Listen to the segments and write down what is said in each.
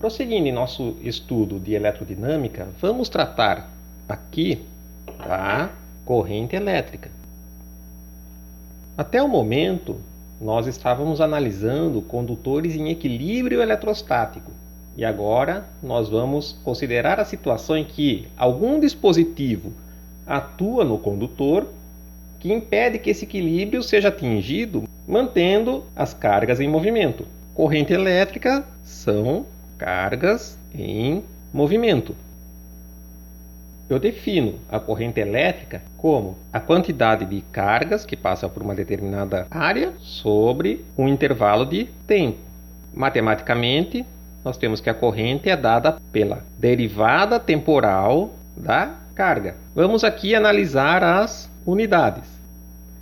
Prosseguindo em nosso estudo de eletrodinâmica, vamos tratar aqui da corrente elétrica. Até o momento, nós estávamos analisando condutores em equilíbrio eletrostático. E agora nós vamos considerar a situação em que algum dispositivo atua no condutor que impede que esse equilíbrio seja atingido mantendo as cargas em movimento. Corrente elétrica são cargas em movimento. Eu defino a corrente elétrica como a quantidade de cargas que passa por uma determinada área sobre um intervalo de tempo. Matematicamente, nós temos que a corrente é dada pela derivada temporal da carga. Vamos aqui analisar as unidades,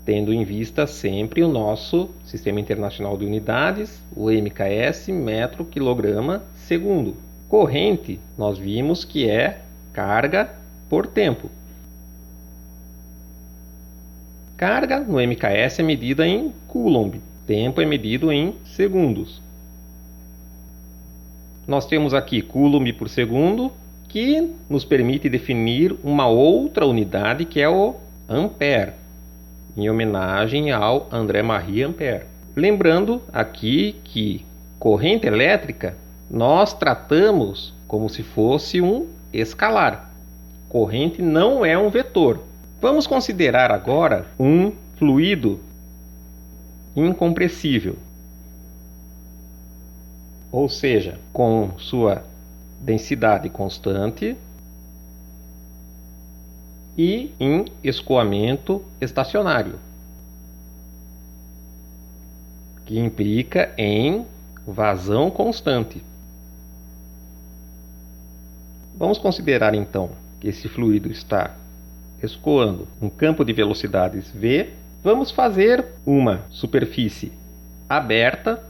tendo em vista sempre o nosso Sistema Internacional de Unidades, o MKS, metro, quilograma, segundo. Corrente, nós vimos que é carga por tempo. Carga no MKS é medida em Coulomb, tempo é medido em segundos. Nós temos aqui Coulomb por segundo, que nos permite definir uma outra unidade que é o ampere, em homenagem ao André-Marie Ampère. Lembrando aqui que corrente elétrica nós tratamos como se fosse um escalar. Corrente não é um vetor. Vamos considerar agora um fluido incompressível, ou seja, com sua densidade constante e em escoamento estacionário, que implica em vazão constante. Vamos considerar então que esse fluido está escoando um campo de velocidades V. Vamos fazer uma superfície aberta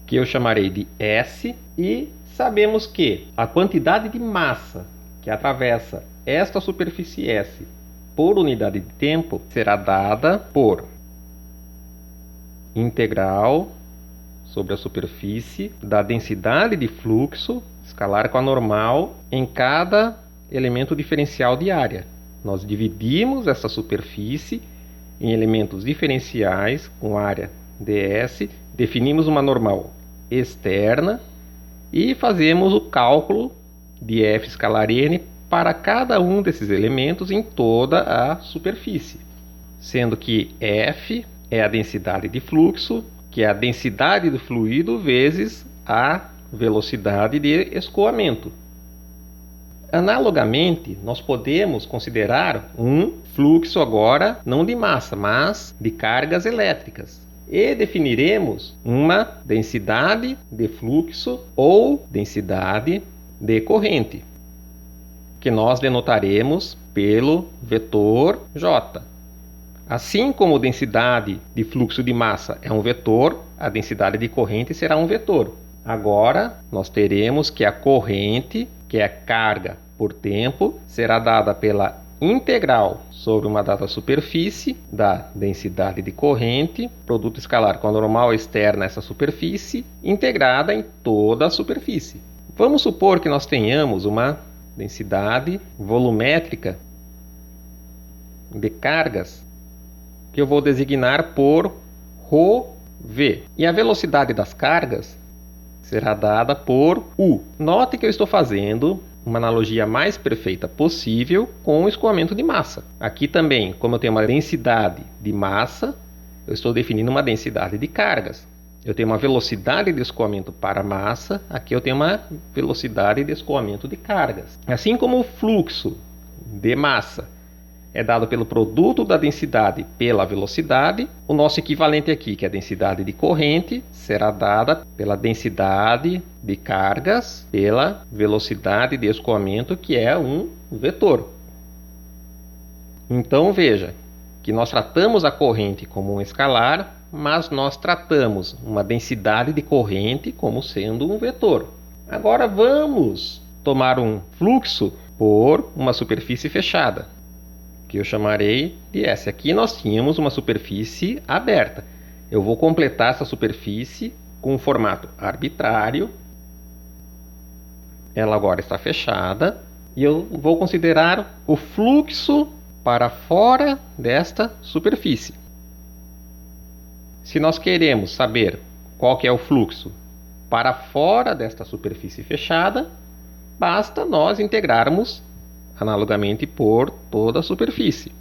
que eu chamarei de S, e sabemos que a quantidade de massa que atravessa esta superfície S por unidade de tempo será dada por integral sobre a superfície da densidade de fluxo escalar com a normal em cada elemento diferencial de área. Nós dividimos essa superfície em elementos diferenciais com área ds, definimos uma normal externa e fazemos o cálculo de F escalar n para cada um desses elementos em toda a superfície, sendo que F é a densidade de fluxo, que é a densidade do fluido vezes a velocidade de escoamento. Analogamente, nós podemos considerar um fluxo agora não de massa, mas de cargas elétricas. E definiremos uma densidade de fluxo ou densidade de corrente, que nós denotaremos pelo vetor J. Assim como a densidade de fluxo de massa é um vetor, a densidade de corrente será um vetor. Agora, nós teremos que a corrente, que é a carga por tempo, será dada pela integral sobre uma dada superfície da densidade de corrente, produto escalar com a normal externa a essa superfície, integrada em toda a superfície. Vamos supor que nós tenhamos uma densidade volumétrica de cargas, que eu vou designar por ρv. E a velocidade das cargas será dada por U. Note que eu estou fazendo uma analogia mais perfeita possível com o escoamento de massa. Aqui também, como eu tenho uma densidade de massa, eu estou definindo uma densidade de cargas. Eu tenho uma velocidade de escoamento para massa, aqui eu tenho uma velocidade de escoamento de cargas. Assim como o fluxo de massa é dado pelo produto da densidade pela velocidade, o nosso equivalente aqui, que é a densidade de corrente, será dada pela densidade de cargas pela velocidade de escoamento, que é um vetor. Então veja que nós tratamos a corrente como um escalar, mas nós tratamos uma densidade de corrente como sendo um vetor. Agora vamos tomar um fluxo por uma superfície fechada, que eu chamarei de S. Aqui nós tínhamos uma superfície aberta. eu vou completar essa superfície com um formato arbitrário. Ela agora está fechada e eu vou considerar o fluxo para fora desta superfície. Se nós queremos saber qual que é o fluxo para fora desta superfície fechada, basta nós integrarmos analogamente por toda a superfície.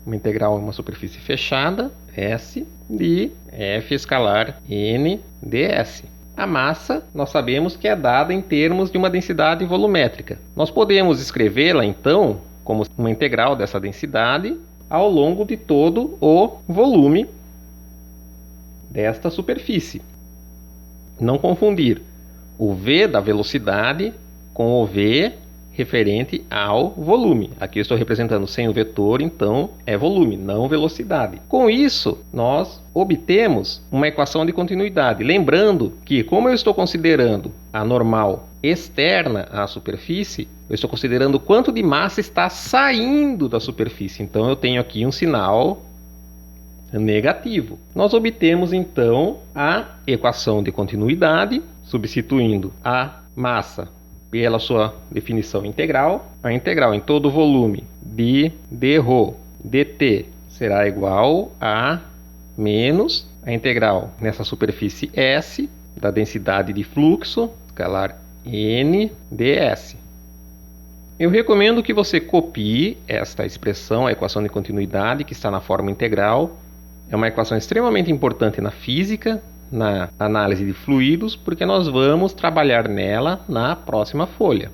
Uma integral em uma superfície fechada, S de F escalar N ds. A massa, nós sabemos que é dada em termos de uma densidade volumétrica. Nós podemos escrevê-la, então, como uma integral dessa densidade ao longo de todo o volume desta superfície. Não confundir o V da velocidade com o V referente ao volume. Aqui eu estou representando sem o vetor, então é volume, não velocidade. Com isso, nós obtemos uma equação de continuidade. Lembrando que, como eu estou considerando a normal externa à superfície, eu estou considerando quanto de massa está saindo da superfície. Então eu tenho aqui um sinal negativo. Nós obtemos então a equação de continuidade, substituindo a massa pela sua definição integral. A integral em todo o volume de dρ dt será igual a menos a integral nessa superfície S da densidade de fluxo escalar N ds. Eu recomendo que você copie esta expressão, a equação de continuidade, que está na forma integral. É uma equação extremamente importante na física, na análise de fluidos, porque nós vamos trabalhar nela na próxima folha.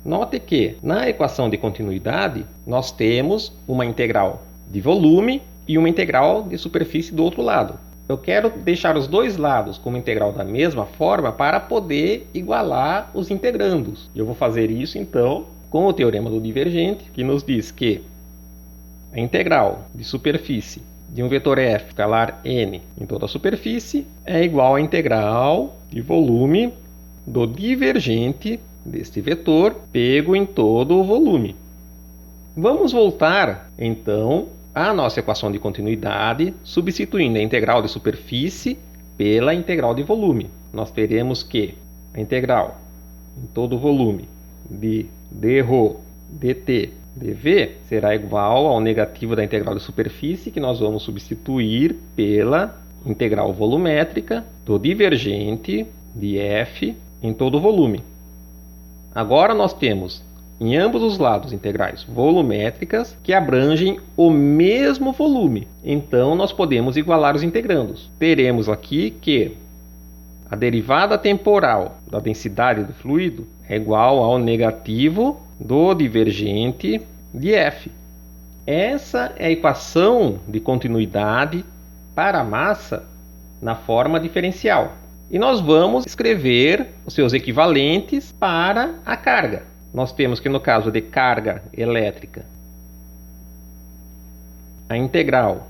Note que na equação de continuidade nós temos uma integral de volume e uma integral de superfície do outro lado. Eu quero deixar os dois lados como integral da mesma forma para poder igualar os integrandos. Eu vou fazer isso então com o teorema do divergente, que nos diz que a integral de superfície de um vetor f escalar n em toda a superfície é igual à integral de volume do divergente deste vetor pego em todo o volume. Vamos voltar então à nossa equação de continuidade, substituindo a integral de superfície pela integral de volume. Nós teremos que a integral em todo o volume de dρ dt dv será igual ao negativo da integral de superfície, que nós vamos substituir pela integral volumétrica do divergente de f em todo o volume. Agora nós temos em ambos os lados integrais volumétricas que abrangem o mesmo volume. Então nós podemos igualar os integrandos. Teremos aqui que a derivada temporal da densidade do fluido é igual ao negativo do divergente de f. Essa é a equação de continuidade para a massa na forma diferencial. E nós vamos escrever os seus equivalentes para a carga. Nós temos que, no caso de carga elétrica, a integral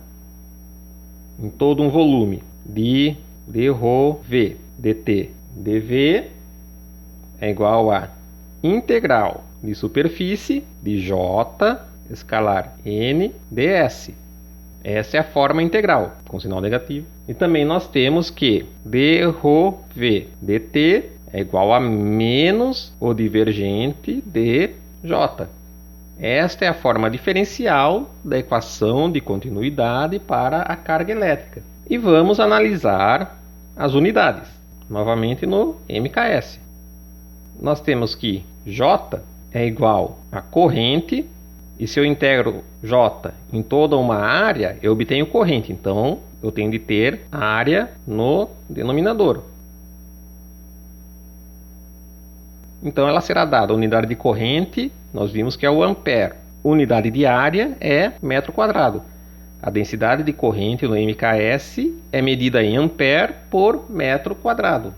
em todo um volume de dρv dt dv é igual a integral de superfície de J escalar N ds. Essa é a forma integral, com sinal negativo. E também nós temos que dρv dt é igual a menos o divergente de J. Esta é a forma diferencial da equação de continuidade para a carga elétrica. E vamos analisar as unidades, novamente no MKS. Nós temos que J é igual a corrente, e se eu integro J em toda uma área, eu obtenho corrente. Então, eu tenho de ter área no denominador. Então, ela será dada a unidade de corrente, nós vimos que é o ampere. Unidade de área é metro quadrado. A densidade de corrente no MKS é medida em ampere por metro quadrado.